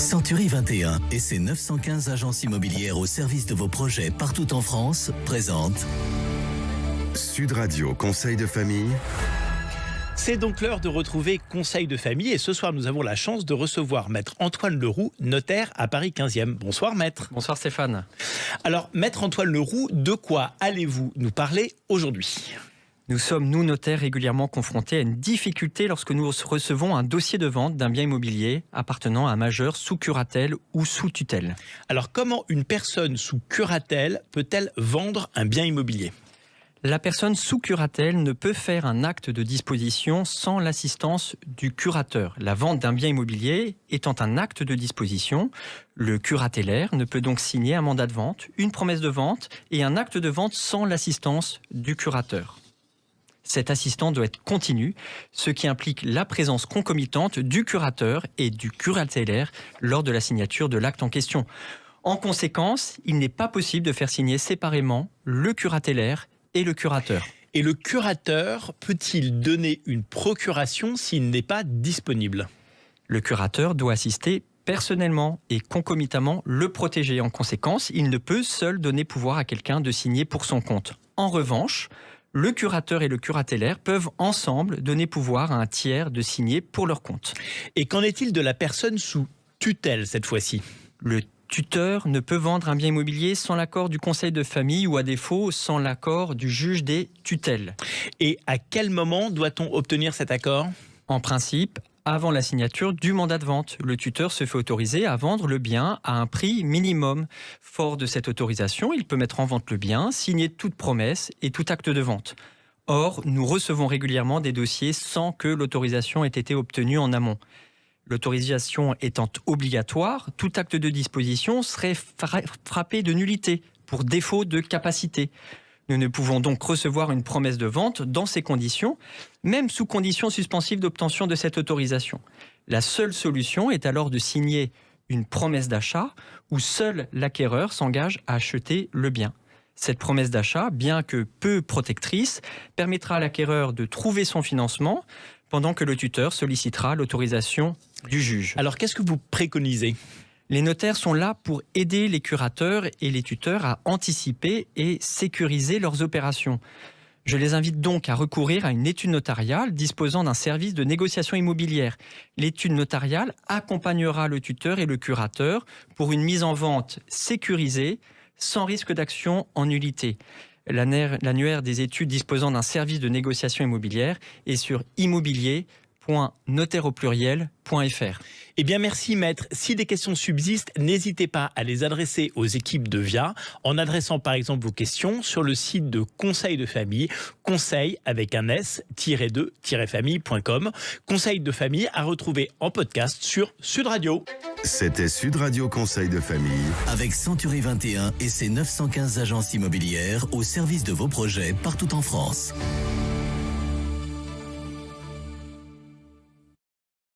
Century 21 et ses 915 agences immobilières au service de vos projets partout en France présentent Sud Radio Conseil de famille. C'est donc l'heure de retrouver Conseil de famille et ce soir nous avons la chance de recevoir Maître Antoine Leroux, notaire à Paris 15e. Bonsoir Maître. Bonsoir Stéphane. Alors Maître Antoine Leroux, de quoi allez-vous nous parler aujourd'hui ? Nous sommes, nous notaires, régulièrement confrontés à une difficulté lorsque nous recevons un dossier de vente d'un bien immobilier appartenant à un majeur sous curatelle ou sous tutelle. Alors comment une personne sous curatelle peut-elle vendre un bien immobilier ? La personne sous curatelle ne peut faire un acte de disposition sans l'assistance du curateur. La vente d'un bien immobilier étant un acte de disposition, le curatellaire ne peut donc signer un mandat de vente, une promesse de vente et un acte de vente sans l'assistance du curateur. Cet assistant doit être continu, ce qui implique la présence concomitante du curateur et du curatellaire lors de la signature de l'acte en question. En conséquence, il n'est pas possible de faire signer séparément le curatellaire et le curateur. Et le curateur peut-il donner une procuration s'il n'est pas disponible ? Le curateur doit assister personnellement et concomitamment le protégé. En conséquence, il ne peut seul donner pouvoir à quelqu'un de signer pour son compte. En revanche, le curateur et le curatellaire peuvent ensemble donner pouvoir à un tiers de signer pour leur compte. Et qu'en est-il de la personne sous tutelle cette fois-ci ? Le tuteur ne peut vendre un bien immobilier sans l'accord du conseil de famille ou à défaut sans l'accord du juge des tutelles. Et à quel moment doit-on obtenir cet accord ? En principe, avant la signature du mandat de vente, le tuteur se fait autoriser à vendre le bien à un prix minimum. Fort de cette autorisation, il peut mettre en vente le bien, signer toute promesse et tout acte de vente. Or, nous recevons régulièrement des dossiers sans que l'autorisation ait été obtenue en amont. L'autorisation étant obligatoire, tout acte de disposition serait frappé de nullité pour défaut de capacité. Nous ne pouvons donc recevoir une promesse de vente dans ces conditions, même sous condition suspensive d'obtention de cette autorisation. La seule solution est alors de signer une promesse d'achat où seul l'acquéreur s'engage à acheter le bien. Cette promesse d'achat, bien que peu protectrice, permettra à l'acquéreur de trouver son financement pendant que le tuteur sollicitera l'autorisation du juge. Alors qu'est-ce que vous préconisez ? Les notaires sont là pour aider les curateurs et les tuteurs à anticiper et sécuriser leurs opérations. Je les invite donc à recourir à une étude notariale disposant d'un service de négociation immobilière. L'étude notariale accompagnera le tuteur et le curateur pour une mise en vente sécurisée, sans risque d'action en nullité. L'annuaire des études disposant d'un service de négociation immobilière est sur immobilier.notaire.fr. Eh bien merci maître. Si des questions subsistent, n'hésitez pas à les adresser aux équipes de VIA en adressant par exemple vos questions sur le site de Conseil de famille, conseil avec un s-2-famille.com. Conseil de famille à retrouver en podcast sur Sud Radio. C'était Sud Radio Conseil de famille. avec Century 21 et ses 915 agences immobilières au service de vos projets partout en France.